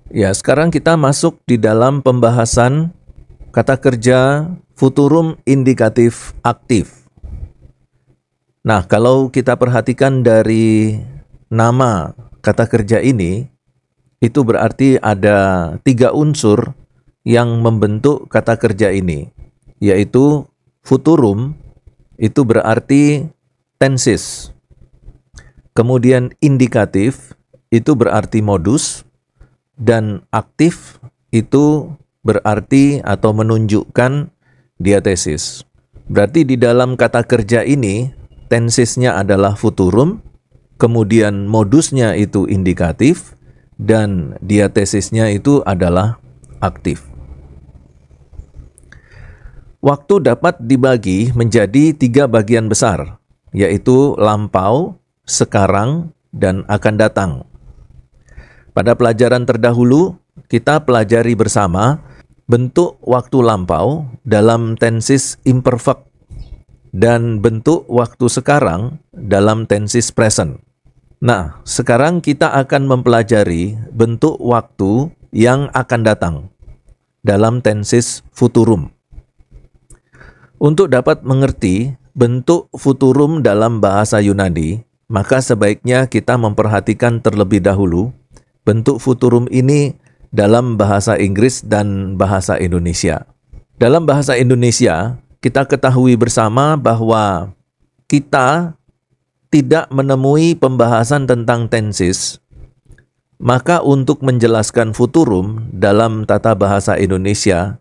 Ya, sekarang kita masuk di dalam pembahasan kata kerja futurum indikatif aktif. Nah, kalau kita perhatikan dari nama kata kerja ini, itu berarti ada 3 unsur yang membentuk kata kerja ini, yaitu futurum, itu berarti tenses. Kemudian indikatif, itu berarti modus, dan aktif itu berarti atau menunjukkan diatesis. Berarti di dalam kata kerja ini, tensesnya adalah futurum, kemudian modusnya itu indikatif, dan diatesisnya itu adalah aktif. Waktu dapat dibagi menjadi 3 bagian besar, yaitu lampau, sekarang, dan akan datang. Pada pelajaran terdahulu, kita pelajari bersama bentuk waktu lampau dalam tenses imperfect dan bentuk waktu sekarang dalam tenses present. Nah, sekarang kita akan mempelajari bentuk waktu yang akan datang dalam tenses futurum. Untuk dapat mengerti bentuk futurum dalam bahasa Yunani, maka sebaiknya kita memperhatikan terlebih dahulu bentuk futurum ini dalam bahasa Inggris dan bahasa Indonesia. Dalam bahasa Indonesia, kita ketahui bersama bahwa kita tidak menemui pembahasan tentang tenses, maka untuk menjelaskan futurum dalam tata bahasa Indonesia,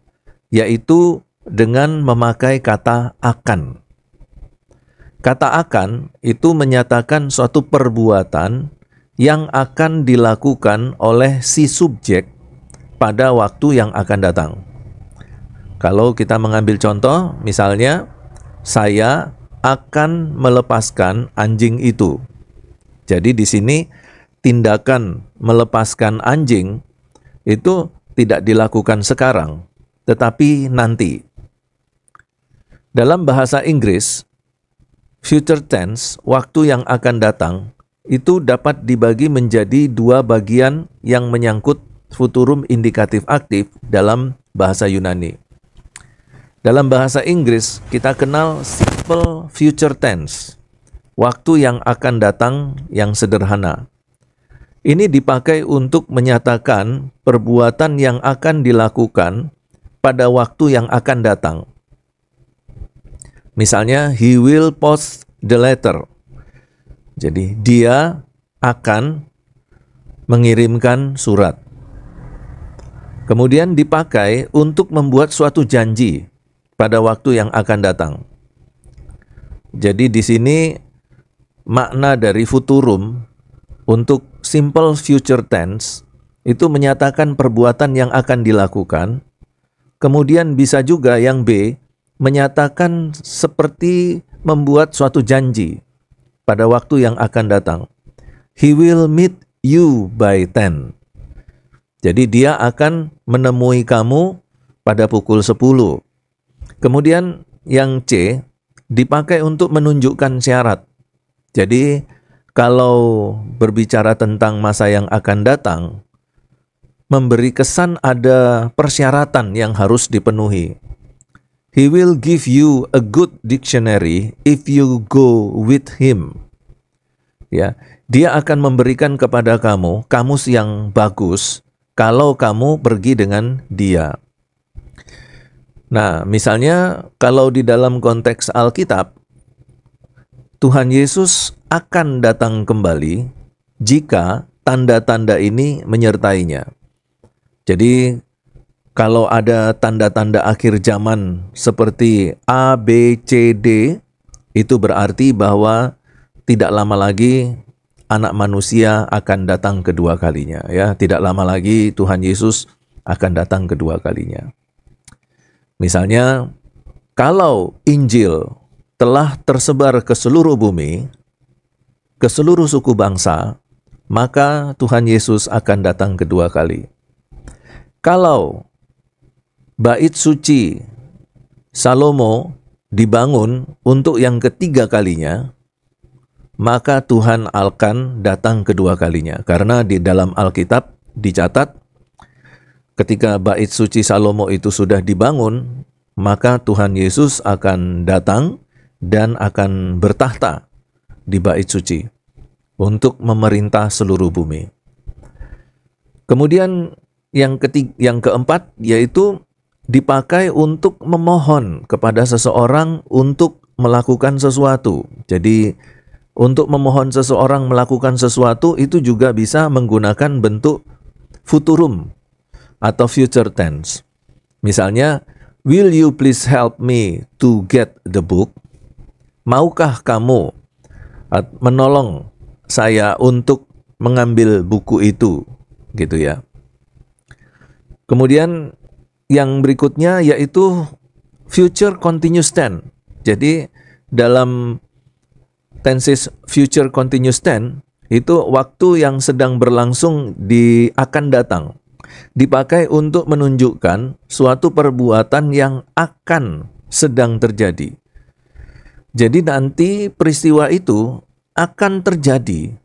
yaitu dengan memakai kata akan. Kata akan itu menyatakan suatu perbuatan yang akan dilakukan oleh si subjek pada waktu yang akan datang. Kalau kita mengambil contoh, misalnya, saya akan melepaskan anjing itu. Jadi di sini tindakan melepaskan anjing itu tidak dilakukan sekarang, tetapi nanti. Dalam bahasa Inggris, future tense, waktu yang akan datang, itu dapat dibagi menjadi 2 bagian yang menyangkut futurum indikatif aktif dalam bahasa Yunani. Dalam bahasa Inggris, kita kenal simple future tense, waktu yang akan datang yang sederhana. Ini dipakai untuk menyatakan perbuatan yang akan dilakukan pada waktu yang akan datang. Misalnya, he will post the letter. Jadi dia akan mengirimkan surat. Kemudian dipakai untuk membuat suatu janji pada waktu yang akan datang. Jadi di sini makna dari futurum untuk simple future tense itu menyatakan perbuatan yang akan dilakukan. Kemudian bisa juga yang B, menyatakan seperti membuat suatu janji pada waktu yang akan datang. He will meet you by 10. Jadi dia akan menemui kamu pada pukul 10. Kemudian yang C dipakai untuk menunjukkan syarat. Jadi kalau berbicara tentang masa yang akan datang, memberi kesan ada persyaratan yang harus dipenuhi. He will give you a good dictionary if you go with him. Ya, dia akan memberikan kepada kamu kamus yang bagus kalau kamu pergi dengan dia. Nah, misalnya kalau di dalam konteks Alkitab, Tuhan Yesus akan datang kembali jika tanda-tanda ini menyertainya. Jadi, kalau ada tanda-tanda akhir zaman seperti A, B, C, D, itu berarti bahwa tidak lama lagi anak manusia akan datang kedua kalinya. Ya, tidak lama lagi Tuhan Yesus akan datang kedua kalinya. Misalnya, kalau Injil telah tersebar ke seluruh bumi, ke seluruh suku bangsa, maka Tuhan Yesus akan datang kedua kali. Kalau bait suci Salomo dibangun untuk yang ketiga kalinya, maka Tuhan akan datang kedua kalinya. Karena di dalam Alkitab dicatat ketika bait suci Salomo itu sudah dibangun, maka Tuhan Yesus akan datang dan akan bertahta di bait suci untuk memerintah seluruh bumi. Kemudian yang keempat yaitu dipakai untuk memohon kepada seseorang untuk melakukan sesuatu. Jadi untuk memohon seseorang melakukan sesuatu itu juga bisa menggunakan bentuk futurum atau future tense. Misalnya, will you please help me to get the book? Maukah kamu menolong saya untuk mengambil buku itu? Gitu ya. Kemudian yang berikutnya yaitu future continuous tense. Jadi dalam tenses future continuous tense itu waktu yang sedang berlangsung akan datang. Dipakai untuk menunjukkan suatu perbuatan yang akan sedang terjadi. Jadi nanti peristiwa itu akan terjadi.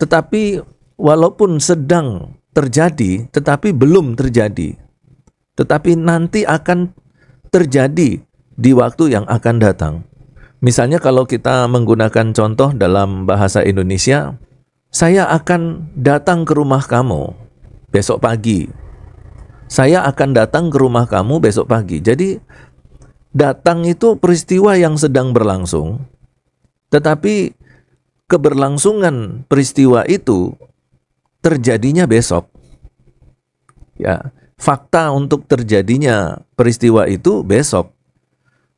Tetapi walaupun sedang terjadi, tetapi belum terjadi. Tetapi nanti akan terjadi di waktu yang akan datang. Misalnya kalau kita menggunakan contoh dalam bahasa Indonesia, saya akan datang ke rumah kamu besok pagi. Saya akan datang ke rumah kamu besok pagi. Jadi datang itu peristiwa yang sedang berlangsung, tetapi keberlangsungan peristiwa itu terjadinya besok. Ya, fakta untuk terjadinya peristiwa itu besok.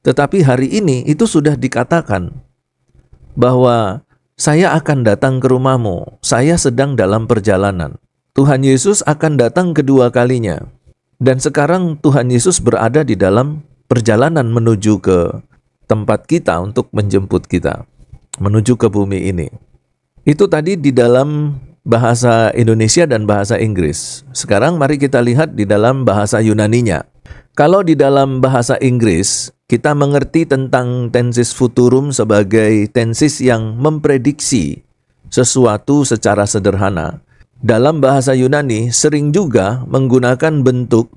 Tetapi hari ini itu sudah dikatakan bahwa saya akan datang ke rumahmu, saya sedang dalam perjalanan. Tuhan Yesus akan datang kedua kalinya. Dan sekarang Tuhan Yesus berada di dalam perjalanan menuju ke tempat kita untuk menjemput kita, menuju ke bumi ini. Itu tadi di dalam bahasa Indonesia dan bahasa Inggris. Sekarang mari kita lihat di dalam bahasa Yunaninya. Kalau di dalam bahasa Inggris, kita mengerti tentang tenses futurum sebagai tenses yang memprediksi sesuatu secara sederhana. Dalam bahasa Yunani sering juga menggunakan bentuk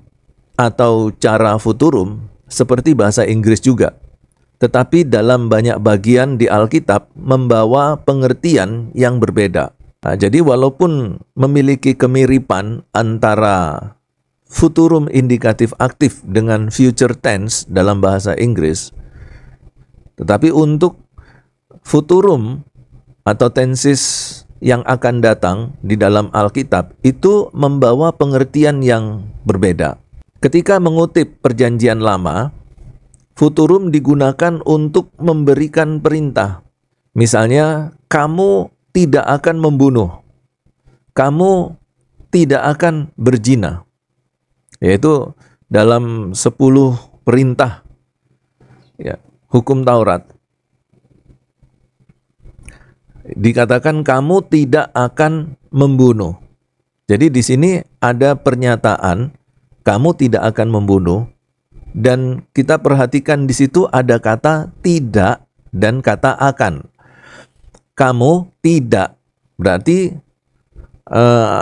atau cara futurum seperti bahasa Inggris juga. Tetapi dalam banyak bagian di Alkitab membawa pengertian yang berbeda. Nah, jadi walaupun memiliki kemiripan antara futurum indikatif aktif dengan future tense dalam bahasa Inggris, tetapi untuk futurum atau tenses yang akan datang di dalam Alkitab itu membawa pengertian yang berbeda. Ketika mengutip Perjanjian Lama, futurum digunakan untuk memberikan perintah. Misalnya, kamu tidak akan membunuh, kamu tidak akan berzina. Yaitu dalam 10 perintah ya, hukum Taurat. Dikatakan kamu tidak akan membunuh. Jadi di sini ada pernyataan kamu tidak akan membunuh, dan kita perhatikan di situ ada kata tidak dan kata akan. Kamu tidak berarti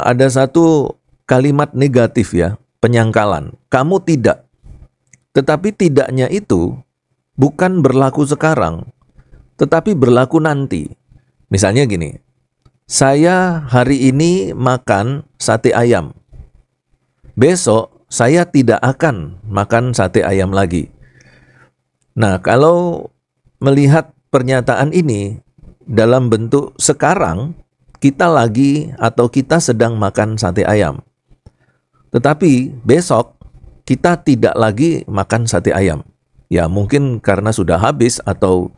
ada satu kalimat negatif ya, penyangkalan. Kamu tidak. Tetapi tidaknya itu bukan berlaku sekarang, tetapi berlaku nanti. Misalnya gini, saya hari ini makan sate ayam. Besok saya tidak akan makan sate ayam lagi. Nah, kalau melihat pernyataan ini dalam bentuk sekarang, kita lagi atau kita sedang makan sate ayam. Tetapi besok kita tidak lagi makan sate ayam. Ya mungkin karena sudah habis atau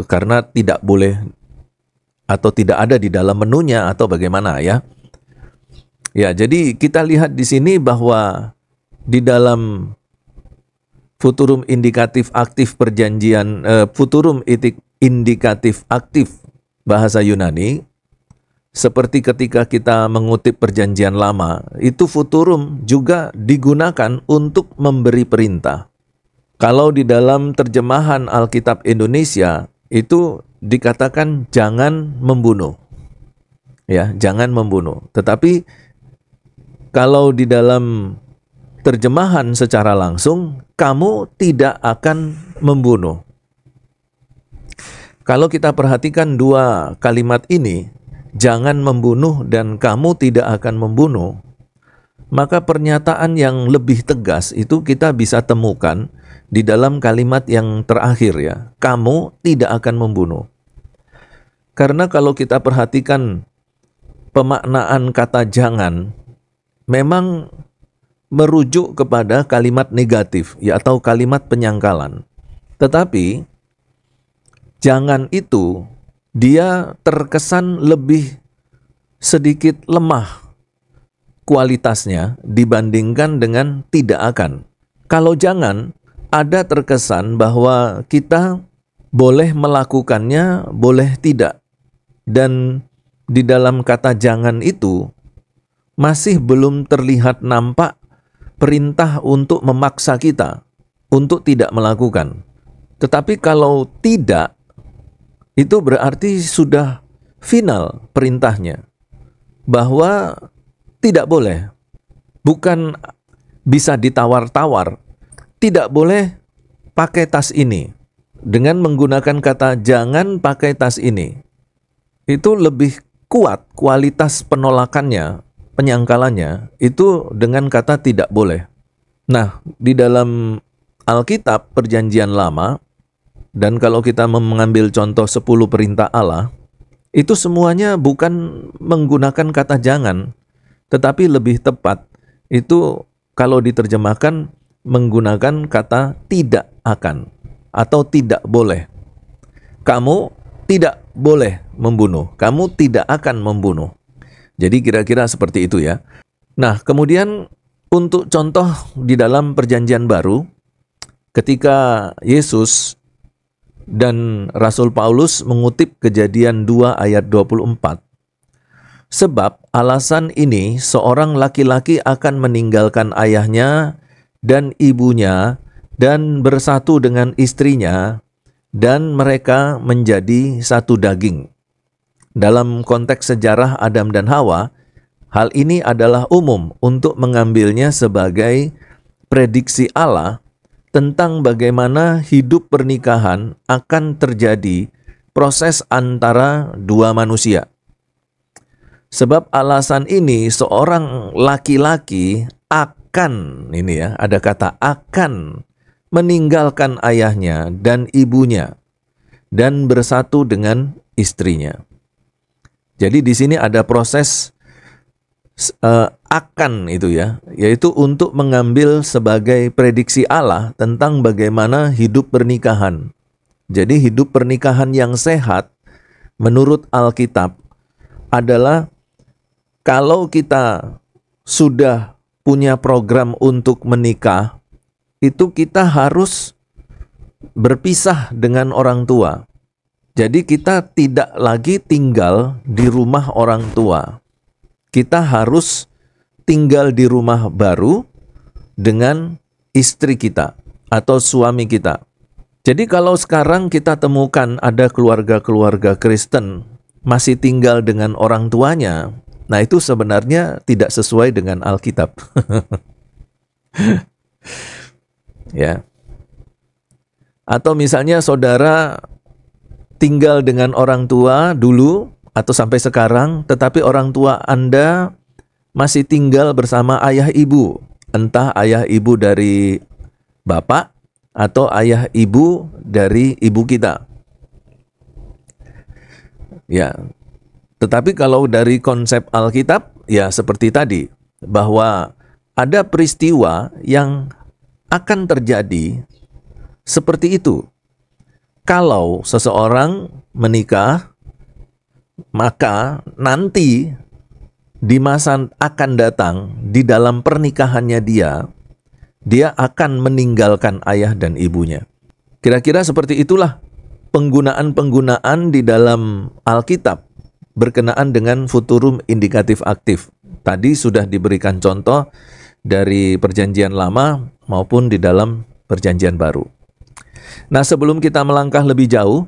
karena tidak boleh atau tidak ada di dalam menunya atau bagaimana ya. Ya, jadi kita lihat di sini bahwa di dalam futurum indikatif aktif perjanjian futurum indikatif aktif bahasa Yunani, seperti ketika kita mengutip Perjanjian Lama, itu futurum juga digunakan untuk memberi perintah. Kalau di dalam terjemahan Alkitab Indonesia, itu dikatakan jangan membunuh. Ya, jangan membunuh. Tetapi Kalau di dalam terjemahan secara langsung, kamu tidak akan membunuh. Kalau kita perhatikan dua kalimat ini, jangan membunuh dan kamu tidak akan membunuh, maka pernyataan yang lebih tegas itu kita bisa temukan di dalam kalimat yang terakhir ya, kamu tidak akan membunuh. Karena kalau kita perhatikan pemaknaan kata jangan, memang merujuk kepada kalimat negatif ya, atau kalimat penyangkalan. Tetapi jangan itu dia terkesan lebih sedikit lemah kualitasnya dibandingkan dengan tidak akan. Kalau jangan, ada terkesan bahwa kita boleh melakukannya, boleh tidak. Dan di dalam kata jangan itu masih belum terlihat nampak perintah untuk memaksa kita untuk tidak melakukan. Tetapi kalau tidak, itu berarti sudah final perintahnya, bahwa tidak boleh. Bukan bisa ditawar-tawar, tidak boleh pakai tas ini. Dengan menggunakan kata jangan pakai tas ini, itu lebih kuat kualitas penolakannya, penyangkalannya, itu dengan kata tidak boleh. Nah, di dalam Alkitab Perjanjian Lama, dan kalau kita mengambil contoh 10 perintah Allah, itu semuanya bukan menggunakan kata jangan, tetapi lebih tepat itu kalau diterjemahkan menggunakan kata tidak akan atau tidak boleh. Kamu tidak boleh membunuh, kamu tidak akan membunuh. Jadi kira-kira seperti itu ya. Nah, kemudian untuk contoh di dalam Perjanjian Baru, ketika Yesus dan Rasul Paulus mengutip Kejadian 2 ayat 24. Sebab alasan ini seorang laki-laki akan meninggalkan ayahnya dan ibunya dan bersatu dengan istrinya dan mereka menjadi satu daging. Dalam konteks sejarah Adam dan Hawa, hal ini adalah umum untuk mengambilnya sebagai prediksi Allah tentang bagaimana hidup pernikahan akan terjadi proses antara dua manusia. Sebab alasan ini seorang laki-laki akan, ini ya, ada kata akan meninggalkan ayahnya dan ibunya dan bersatu dengan istrinya. Jadi di sini ada proses akan itu ya, yaitu untuk mengambil sebagai prediksi Allah tentang bagaimana hidup pernikahan. Jadi hidup pernikahan yang sehat menurut Alkitab adalah kalau kita sudah punya program untuk menikah, itu kita harus berpisah dengan orang tua. Jadi kita tidak lagi tinggal di rumah orang tua. Kita harus tinggal di rumah baru dengan istri kita atau suami kita. Jadi kalau sekarang kita temukan ada keluarga-keluarga Kristen masih tinggal dengan orang tuanya, nah itu sebenarnya tidak sesuai dengan Alkitab. Ya. Atau misalnya saudara tinggal dengan orang tua dulu atau sampai sekarang, tetapi orang tua Anda masih tinggal bersama ayah ibu, entah ayah ibu dari bapak atau ayah ibu dari ibu kita. Ya, tetapi kalau dari konsep Alkitab, ya seperti tadi, bahwa ada peristiwa yang akan terjadi seperti itu. Kalau seseorang menikah, maka nanti di masa akan datang, di dalam pernikahannya dia akan meninggalkan ayah dan ibunya. Kira-kira seperti itulah penggunaan-penggunaan di dalam Alkitab berkenaan dengan futurum indikatif aktif. Tadi sudah diberikan contoh dari Perjanjian Lama maupun di dalam Perjanjian Baru. Nah, sebelum kita melangkah lebih jauh,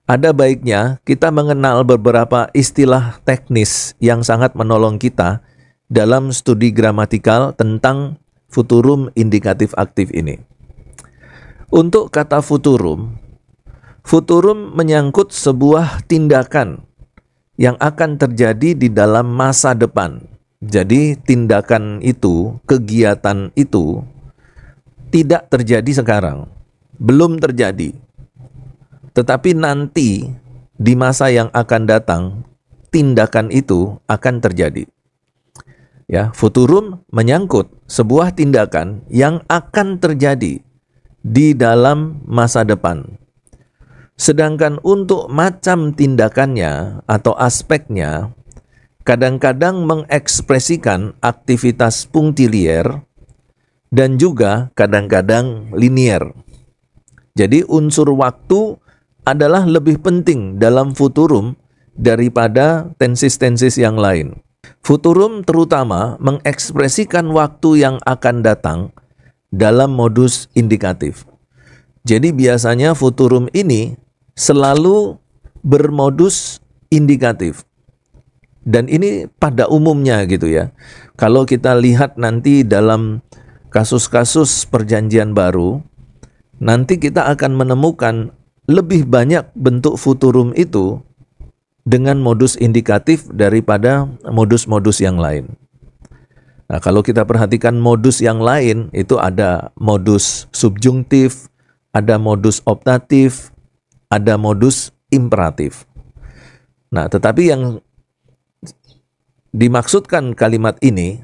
ada baiknya kita mengenal beberapa istilah teknis yang sangat menolong kita dalam studi gramatikal tentang futurum indikatif aktif ini. Untuk kata futurum, futurum menyangkut sebuah tindakan yang akan terjadi di dalam masa depan. Jadi tindakan itu, kegiatan itu tidak terjadi sekarang, belum terjadi. Tetapi nanti di masa yang akan datang, tindakan itu akan terjadi. Ya, futurum menyangkut sebuah tindakan yang akan terjadi di dalam masa depan. Sedangkan untuk macam tindakannya atau aspeknya, kadang-kadang mengekspresikan aktivitas punctilier dan juga kadang-kadang linier. Jadi unsur waktu adalah lebih penting dalam futurum daripada tensis-tensis yang lain. Futurum terutama mengekspresikan waktu yang akan datang dalam modus indikatif. Jadi biasanya futurum ini selalu bermodus indikatif. Dan ini pada umumnya gitu ya. Kalau kita lihat nanti dalam kasus-kasus perjanjian baru, nanti kita akan menemukan lebih banyak bentuk futurum itu dengan modus indikatif daripada modus-modus yang lain. Nah, kalau kita perhatikan modus yang lain, itu ada modus subjungtif, ada modus optatif, ada modus imperatif. Nah, tetapi yang dimaksudkan kalimat ini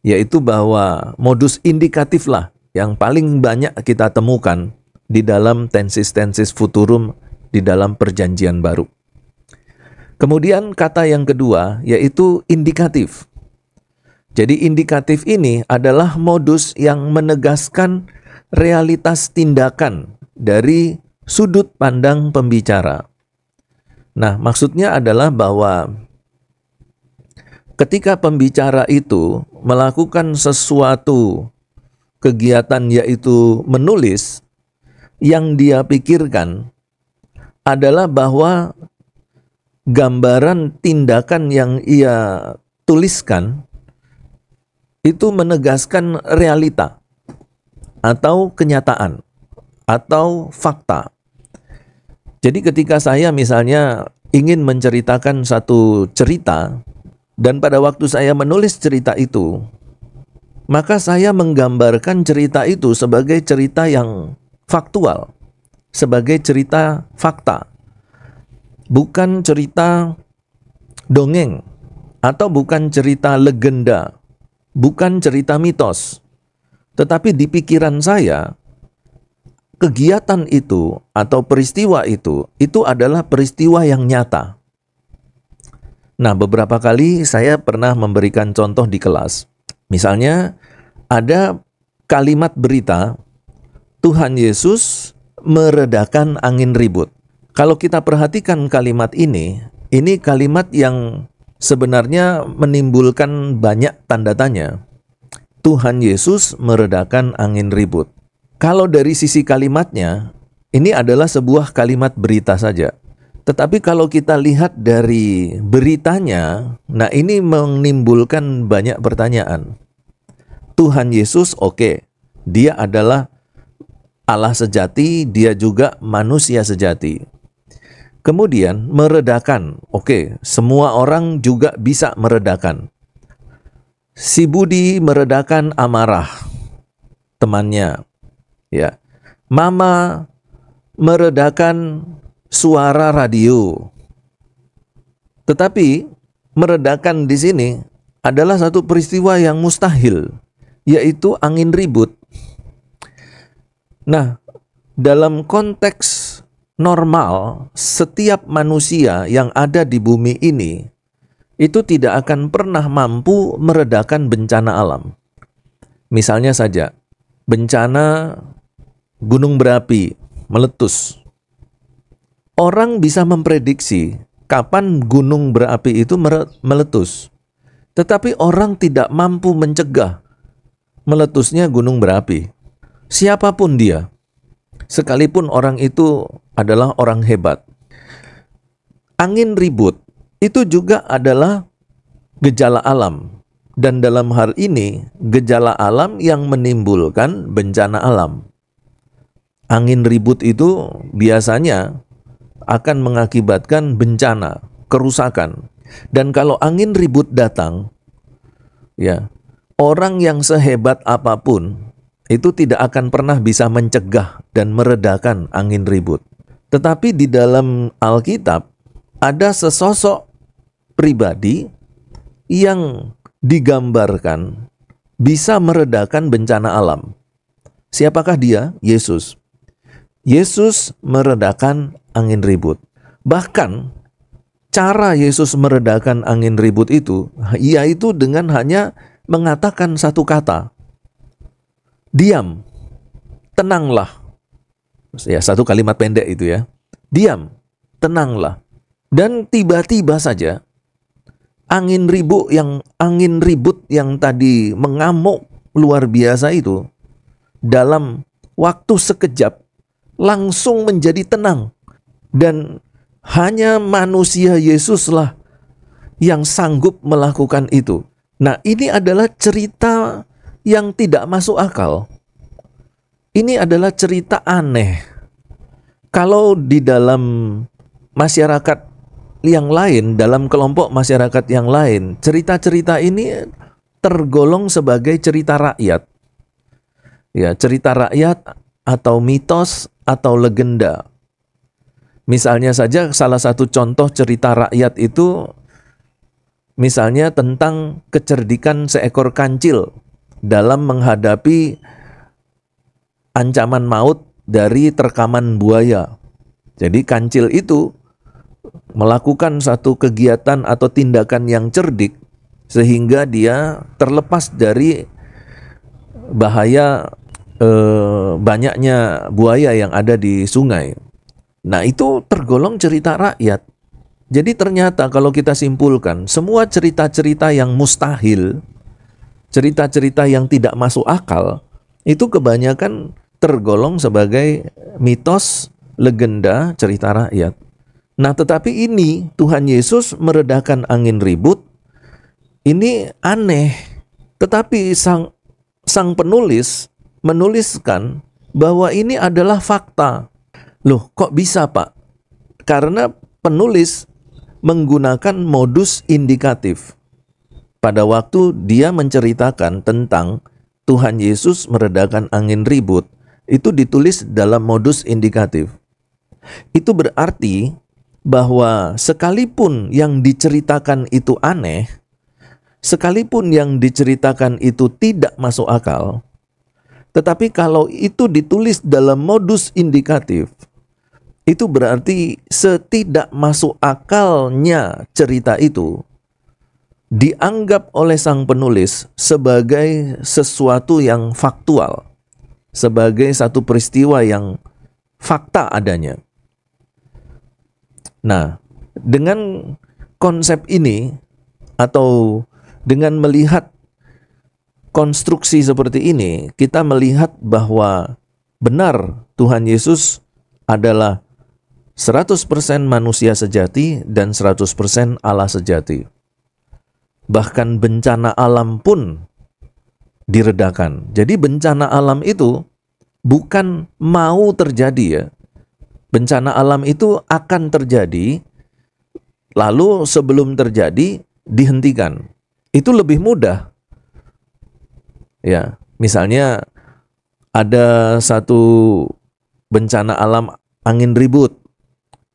yaitu bahwa modus indikatif lah yang paling banyak kita temukan di dalam tensis-tensis futurum di dalam perjanjian baru. Kemudian kata yang kedua yaitu indikatif. Jadi indikatif ini adalah modus yang menegaskan realitas tindakan dari sudut pandang pembicara. Nah, maksudnya adalah bahwa ketika pembicara itu melakukan sesuatu kegiatan yaitu menulis, yang dia pikirkan adalah bahwa gambaran tindakan yang ia tuliskan itu menegaskan realita atau kenyataan atau fakta. Jadi ketika saya misalnya ingin menceritakan satu cerita, dan pada waktu saya menulis cerita itu, maka saya menggambarkan cerita itu sebagai cerita yang faktual, sebagai cerita fakta, bukan cerita dongeng, atau bukan cerita legenda, bukan cerita mitos. Tetapi di pikiran saya, kegiatan itu atau peristiwa itu adalah peristiwa yang nyata. Nah, beberapa kali saya pernah memberikan contoh di kelas. Misalnya, ada kalimat berita, Tuhan Yesus meredakan angin ribut. Kalau kita perhatikan kalimat ini kalimat yang sebenarnya menimbulkan banyak tanda tanya. Tuhan Yesus meredakan angin ribut. Kalau dari sisi kalimatnya, ini adalah sebuah kalimat berita saja. Tetapi kalau kita lihat dari beritanya, nah ini menimbulkan banyak pertanyaan. Tuhan Yesus oke, dia adalah Allah sejati, dia juga manusia sejati. Kemudian meredakan, oke, semua orang juga bisa meredakan. Si Budi meredakan amarah temannya, ya. Mama meredakan suara radio. Tetapi meredakan di sini adalah satu peristiwa yang mustahil, yaitu angin ribut. Nah, dalam konteks normal, setiap manusia yang ada di bumi ini itu tidak akan pernah mampu meredakan bencana alam. Misalnya saja, bencana gunung berapi meletus. Orang bisa memprediksi kapan gunung berapi itu meletus. Tetapi orang tidak mampu mencegah meletusnya gunung berapi. Siapapun dia, sekalipun orang itu adalah orang hebat. Angin ribut itu juga adalah gejala alam. Dan dalam hal ini, gejala alam yang menimbulkan bencana alam. Angin ribut itu biasanya akan mengakibatkan bencana, kerusakan. Dan kalau angin ribut datang, ya, orang yang sehebat apapun itu tidak akan pernah bisa mencegah dan meredakan angin ribut. Tetapi di dalam Alkitab ada sesosok pribadi yang digambarkan bisa meredakan bencana alam. Siapakah dia? Yesus. Yesus meredakan angin ribut. Bahkan cara Yesus meredakan angin ribut itu, yaitu dengan hanya mengatakan satu kata. Diam, tenanglah. Ya, satu kalimat pendek itu ya. Diam, tenanglah. Dan tiba-tiba saja angin ribut yang tadi mengamuk luar biasa itu dalam waktu sekejap langsung menjadi tenang. Dan hanya manusia Yesuslah yang sanggup melakukan itu. Nah, ini adalah cerita yang tidak masuk akal. Ini adalah cerita aneh. Kalau di dalam masyarakat yang lain, dalam kelompok masyarakat yang lain, cerita-cerita ini tergolong sebagai cerita rakyat. Ya, cerita rakyat atau mitos atau legenda. Misalnya saja salah satu contoh cerita rakyat itu misalnya tentang kecerdikan seekor kancil dalam menghadapi ancaman maut dari terkaman buaya. Jadi kancil itu melakukan satu kegiatan atau tindakan yang cerdik sehingga dia terlepas dari bahaya banyaknya buaya yang ada di sungai. Nah, itu tergolong cerita rakyat. Jadi ternyata kalau kita simpulkan, semua cerita-cerita yang mustahil, cerita-cerita yang tidak masuk akal, itu kebanyakan tergolong sebagai mitos, legenda, cerita rakyat. Nah, tetapi ini Tuhan Yesus meredakan angin ribut, ini aneh. Tetapi sang penulis menuliskan bahwa ini adalah fakta. Loh, kok bisa, Pak? Karena penulis menggunakan modus indikatif. Pada waktu dia menceritakan tentang Tuhan Yesus meredakan angin ribut, itu ditulis dalam modus indikatif. Itu berarti bahwa sekalipun yang diceritakan itu aneh, sekalipun yang diceritakan itu tidak masuk akal, tetapi kalau itu ditulis dalam modus indikatif, itu berarti setidak masuk akalnya cerita itu dianggap oleh sang penulis sebagai sesuatu yang faktual, sebagai satu peristiwa yang fakta adanya. Nah, dengan konsep ini atau dengan melihat konstruksi seperti ini, kita melihat bahwa benar Tuhan Yesus adalah 100% manusia sejati dan 100% Allah sejati. Bahkan bencana alam pun diredakan. Jadi bencana alam itu bukan mau terjadi ya. Bencana alam itu akan terjadi, lalu sebelum terjadi dihentikan. Itu lebih mudah. Ya, misalnya ada satu bencana alam angin ribut,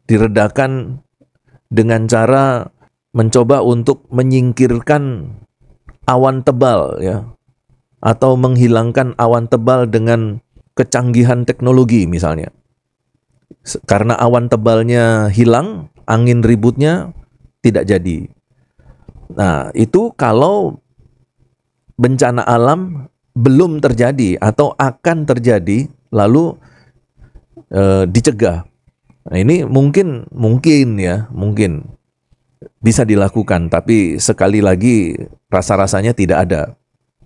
diredakan dengan cara mencoba untuk menyingkirkan awan tebal ya, atau menghilangkan awan tebal dengan kecanggihan teknologi misalnya. Karena awan tebalnya hilang, angin ributnya tidak jadi. Nah, itu kalau bencana alam belum terjadi atau akan terjadi, lalu dicegah. Nah, ini mungkin bisa dilakukan, tapi sekali lagi rasa-rasanya tidak ada.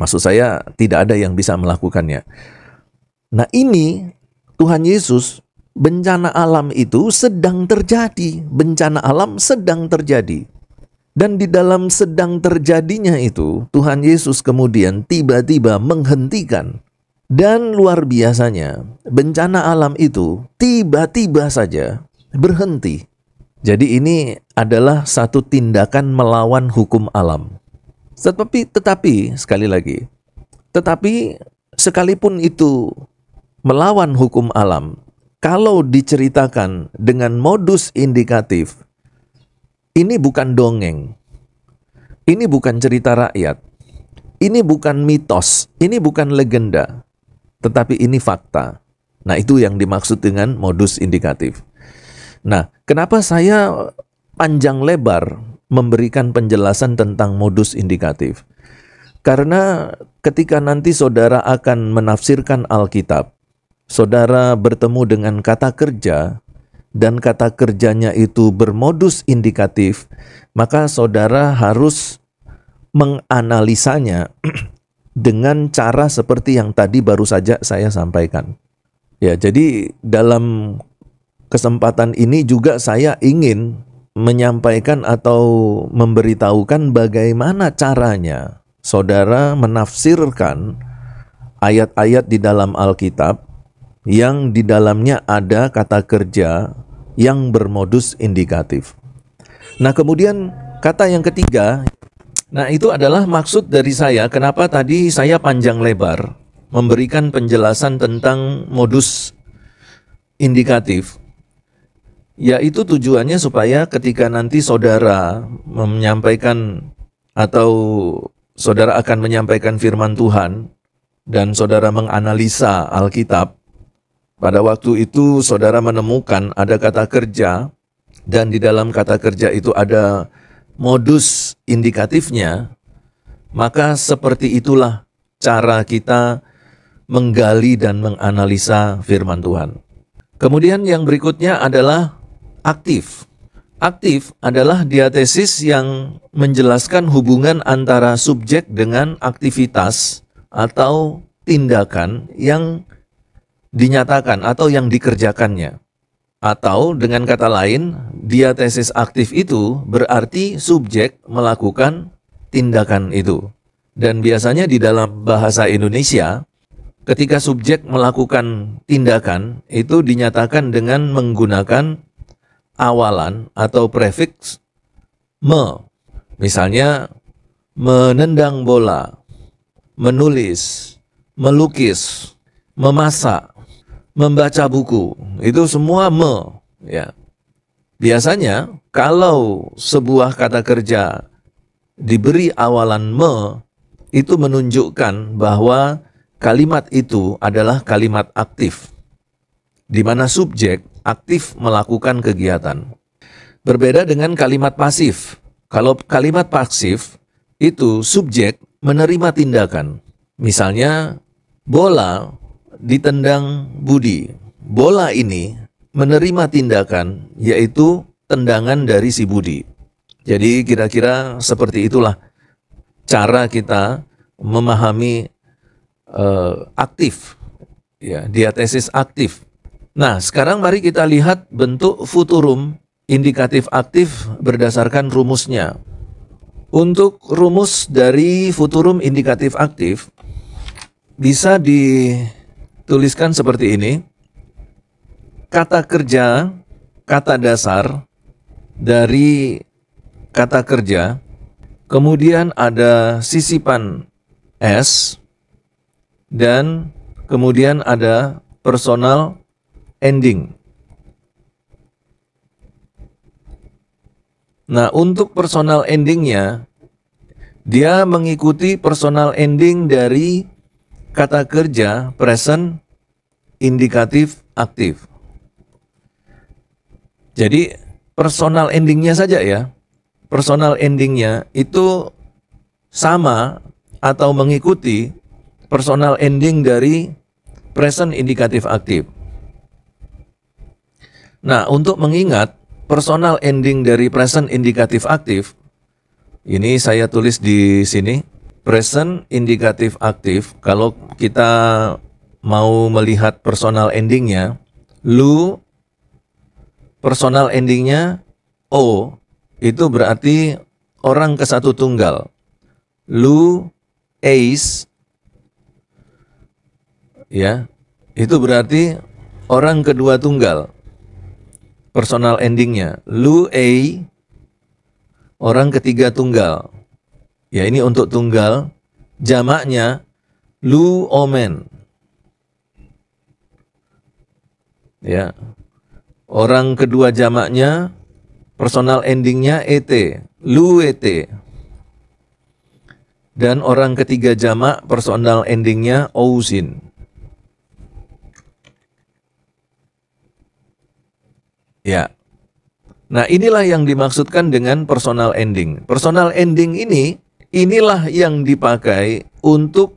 Maksud saya tidak ada yang bisa melakukannya. Nah, ini Tuhan Yesus, bencana alam itu sedang terjadi. Bencana alam sedang terjadi. Dan di dalam sedang terjadinya itu, Tuhan Yesus kemudian tiba-tiba menghentikan. Dan luar biasanya, bencana alam itu tiba-tiba saja berhenti. Jadi ini adalah satu tindakan melawan hukum alam. Tetapi sekali lagi, tetapi sekalipun itu melawan hukum alam, kalau diceritakan dengan modus indikatif, ini bukan dongeng, ini bukan cerita rakyat, ini bukan mitos, ini bukan legenda, tetapi ini fakta. Nah, itu yang dimaksud dengan modus indikatif. Nah, kenapa saya panjang lebar memberikan penjelasan tentang modus indikatif? Karena ketika nanti saudara akan menafsirkan Alkitab, saudara bertemu dengan kata kerja, dan kata kerjanya itu bermodus indikatif, maka saudara harus menganalisanya dengan cara seperti yang tadi baru saja saya sampaikan. Ya, jadi dalam kesempatan ini juga saya ingin menyampaikan atau memberitahukan bagaimana caranya saudara menafsirkan ayat-ayat di dalam Alkitab yang di dalamnya ada kata kerja yang bermodus indikatif. Nah, kemudian kata yang ketiga, nah itu adalah maksud dari saya kenapa tadi saya panjang lebar memberikan penjelasan tentang modus indikatif. Yaitu tujuannya supaya ketika nanti saudara menyampaikan atau saudara akan menyampaikan firman Tuhan dan saudara menganalisa Alkitab, pada waktu itu saudara menemukan ada kata kerja dan di dalam kata kerja itu ada modus indikatifnya, maka seperti itulah cara kita menggali dan menganalisa firman Tuhan. Kemudian yang berikutnya adalah aktif. Aktif adalah diatesis yang menjelaskan hubungan antara subjek dengan aktivitas atau tindakan yang dinyatakan atau yang dikerjakannya. Atau dengan kata lain, diatesis aktif itu berarti subjek melakukan tindakan itu. Dan biasanya di dalam bahasa Indonesia, ketika subjek melakukan tindakan, itu dinyatakan dengan menggunakan awalan atau prefiks me. Misalnya, menendang bola, menulis, melukis, memasak, membaca buku, itu semua me, ya. Biasanya kalau sebuah kata kerja diberi awalan me, itu menunjukkan bahwa kalimat itu adalah kalimat aktif, di mana subjek aktif melakukan kegiatan. Berbeda dengan kalimat pasif. Kalau kalimat pasif, itu subjek menerima tindakan. Misalnya, bola ditendang Budi. Bola ini menerima tindakan, yaitu tendangan dari si Budi. Jadi kira-kira seperti itulah cara kita memahami aktif, ya, diatesis aktif. Nah, sekarang mari kita lihat bentuk futurum indikatif aktif berdasarkan rumusnya. Untuk rumus dari futurum indikatif aktif bisa dituliskan seperti ini. Kata kerja, kata dasar dari kata kerja, kemudian ada sisipan S, dan kemudian ada personal ending. Nah, untuk personal endingnya, dia mengikuti personal ending dari kata kerja present indikatif aktif. Jadi, personal endingnya saja ya. Personal endingnya itu sama atau mengikuti personal ending dari present indikatif aktif. Nah, untuk mengingat personal ending dari present indikatif aktif, ini saya tulis di sini, present indikatif aktif. Kalau kita mau melihat personal endingnya, lu, personal endingnya O, itu berarti orang ke satu tunggal. Lu eis, ya, itu berarti orang kedua tunggal. Personal endingnya. Lu ei, orang ketiga tunggal. Ya, ini untuk tunggal. Jamaknya lu omen. Ya. Orang kedua jamaknya personal endingnya et, lu et. Dan orang ketiga jamak personal endingnya ousin. Ya. Nah, inilah yang dimaksudkan dengan personal ending. Personal ending inilah yang dipakai untuk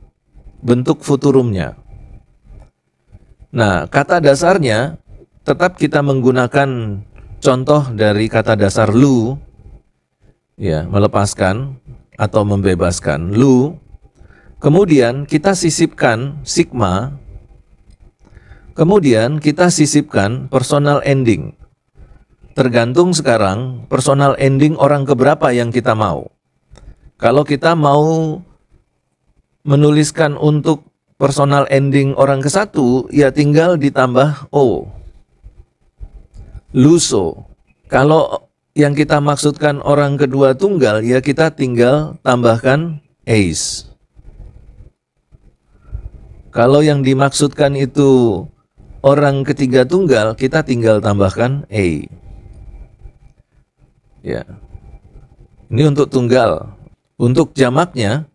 bentuk futurumnya. Nah, kata dasarnya tetap kita menggunakan contoh dari kata dasar lu, ya, melepaskan atau membebaskan, lu. Kemudian kita sisipkan sigma, kemudian kita sisipkan personal ending. Tergantung sekarang personal ending orang keberapa yang kita mau. Kalau kita mau menuliskan untuk personal ending orang ke satu, ya tinggal ditambah o. Luso. Kalau yang kita maksudkan orang kedua tunggal, ya kita tinggal tambahkan eis. Kalau yang dimaksudkan itu orang ketiga tunggal, kita tinggal tambahkan ei. Ya. Ini untuk tunggal. Untuk jamaknya,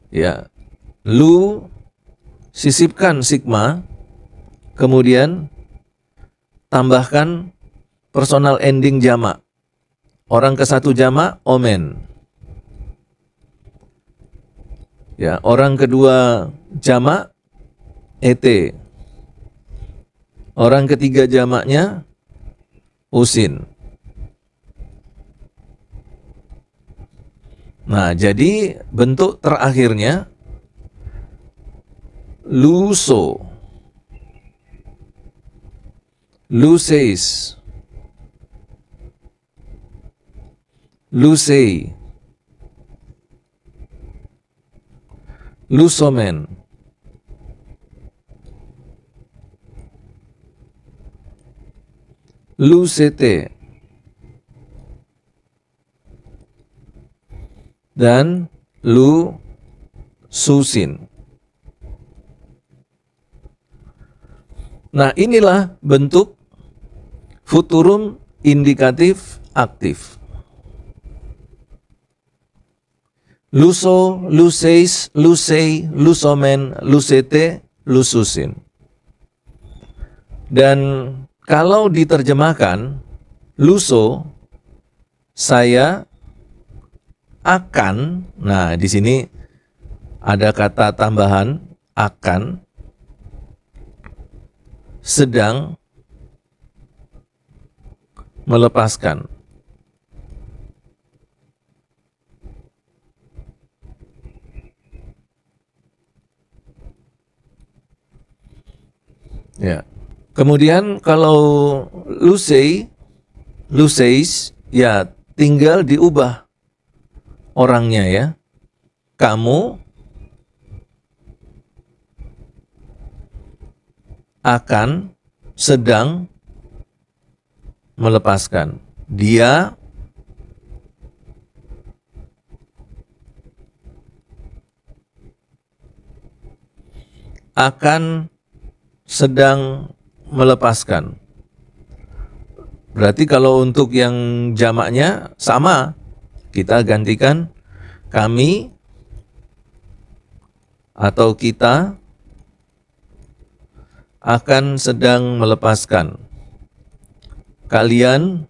ya, lu sisipkan sigma, kemudian tambahkan personal ending jamak. Orang ke satu jamak, omen. Ya, orang kedua jamak, et. Orang ketiga jamaknya, usin. Nah, jadi bentuk terakhirnya luso, luseis, lusei, lusomen, lusete, dan lu susin. Nah, inilah bentuk futurum indikatif aktif. Luso, luseis, lusei, lusomen, lusete, lususin. Dan kalau diterjemahkan, luso, saya akan, nah di sini ada kata tambahan akan, sedang melepaskan. Ya. Kemudian kalau lusei, luseis, ya tinggal diubah orangnya, ya. Kamu akan sedang melepaskan. Dia akan sedang melepaskan. Berarti kalau untuk yang jamaknya sama, kita gantikan kami atau kita akan sedang melepaskan. Kalian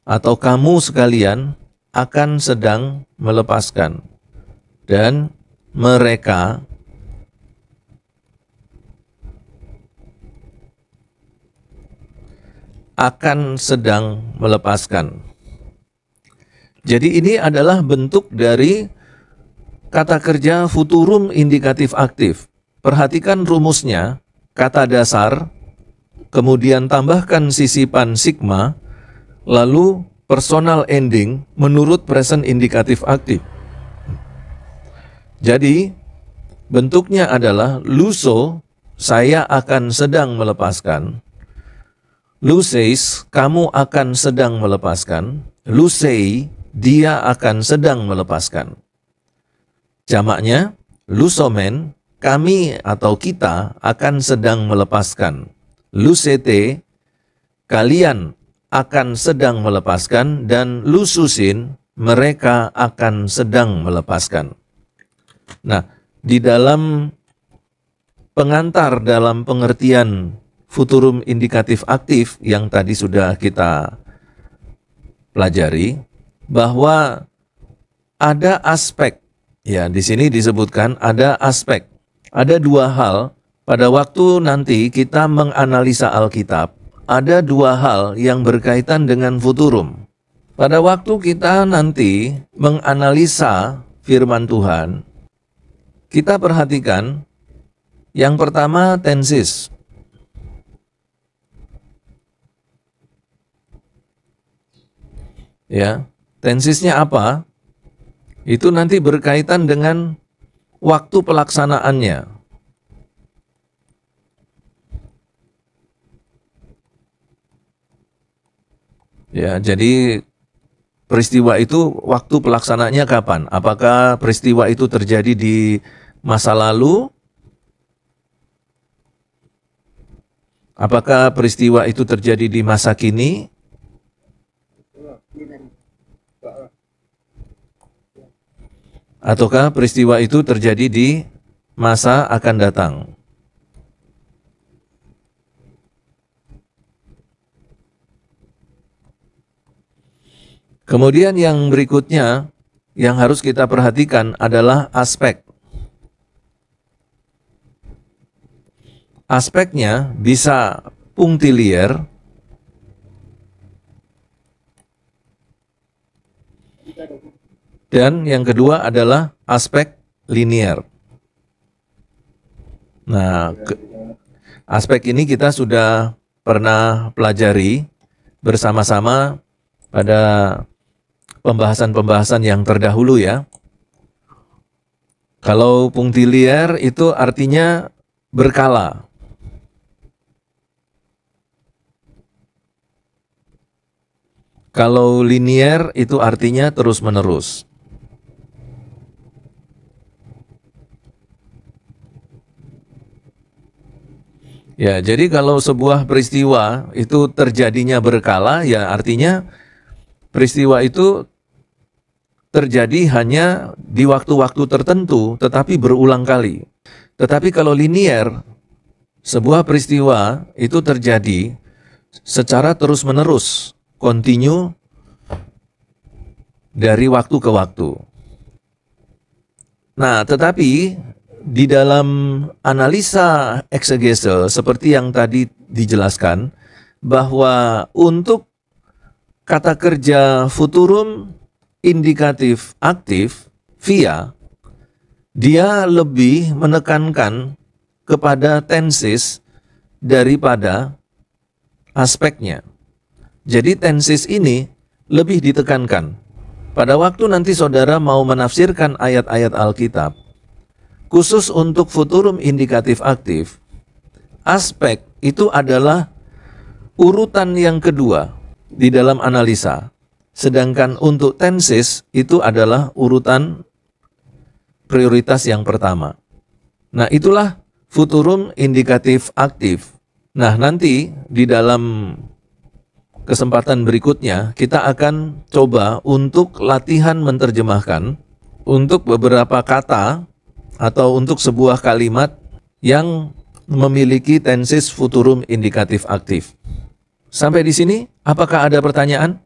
atau kamu sekalian akan sedang melepaskan. Dan mereka akan sedang melepaskan. Jadi ini adalah bentuk dari kata kerja futurum indikatif aktif. Perhatikan rumusnya, kata dasar, kemudian tambahkan sisipan sigma, lalu personal ending menurut present indikatif aktif. Jadi, bentuknya adalah luso, saya akan sedang melepaskan. Luseis, kamu akan sedang melepaskan. Lusei, dia akan sedang melepaskan. Jamaknya, lusomen, kami atau kita akan sedang melepaskan. Lusete, kalian akan sedang melepaskan, dan lususin, mereka akan sedang melepaskan. Nah, di dalam pengantar dalam pengertian futurum indikatif aktif yang tadi sudah kita pelajari, bahwa ada aspek, ya di sini disebutkan ada aspek, ada dua hal pada waktu nanti kita menganalisa Alkitab. Ada dua hal yang berkaitan dengan futurum. Pada waktu kita nanti menganalisa firman Tuhan, kita perhatikan yang pertama tenses. Ya, tensisnya apa? Itu nanti berkaitan dengan waktu pelaksanaannya. Ya, jadi peristiwa itu waktu pelaksananya kapan? Apakah peristiwa itu terjadi di masa lalu? Apakah peristiwa itu terjadi di masa kini? Ataukah peristiwa itu terjadi di masa akan datang? Kemudian yang berikutnya yang harus kita perhatikan adalah aspek. Aspeknya bisa punctiliar, dan yang kedua adalah aspek linier. Nah, aspek ini kita sudah pernah pelajari bersama-sama pada pembahasan-pembahasan yang terdahulu ya. Kalau punctiliar itu artinya berkala. Kalau linier itu artinya terus-menerus. Ya, jadi kalau sebuah peristiwa itu terjadinya berkala, ya artinya peristiwa itu terjadi hanya di waktu-waktu tertentu, tetapi berulang kali. Tetapi kalau linier, sebuah peristiwa itu terjadi secara terus-menerus, continue dari waktu ke waktu. Nah, tetapi di dalam analisa eksegese seperti yang tadi dijelaskan, bahwa untuk kata kerja futurum indikatif aktif via, dia lebih menekankan kepada tenses daripada aspeknya. Jadi tenses ini lebih ditekankan. Pada waktu nanti saudara mau menafsirkan ayat-ayat Alkitab, khusus untuk futurum indikatif aktif, aspek itu adalah urutan yang kedua di dalam analisa. Sedangkan untuk tenses itu adalah urutan prioritas yang pertama. Nah, itulah futurum indikatif aktif. Nah, nanti di dalam kesempatan berikutnya kita akan coba untuk latihan menerjemahkan untuk beberapa kata atau untuk sebuah kalimat yang memiliki tenses futurum indikatif aktif. Sampai di sini, apakah ada pertanyaan?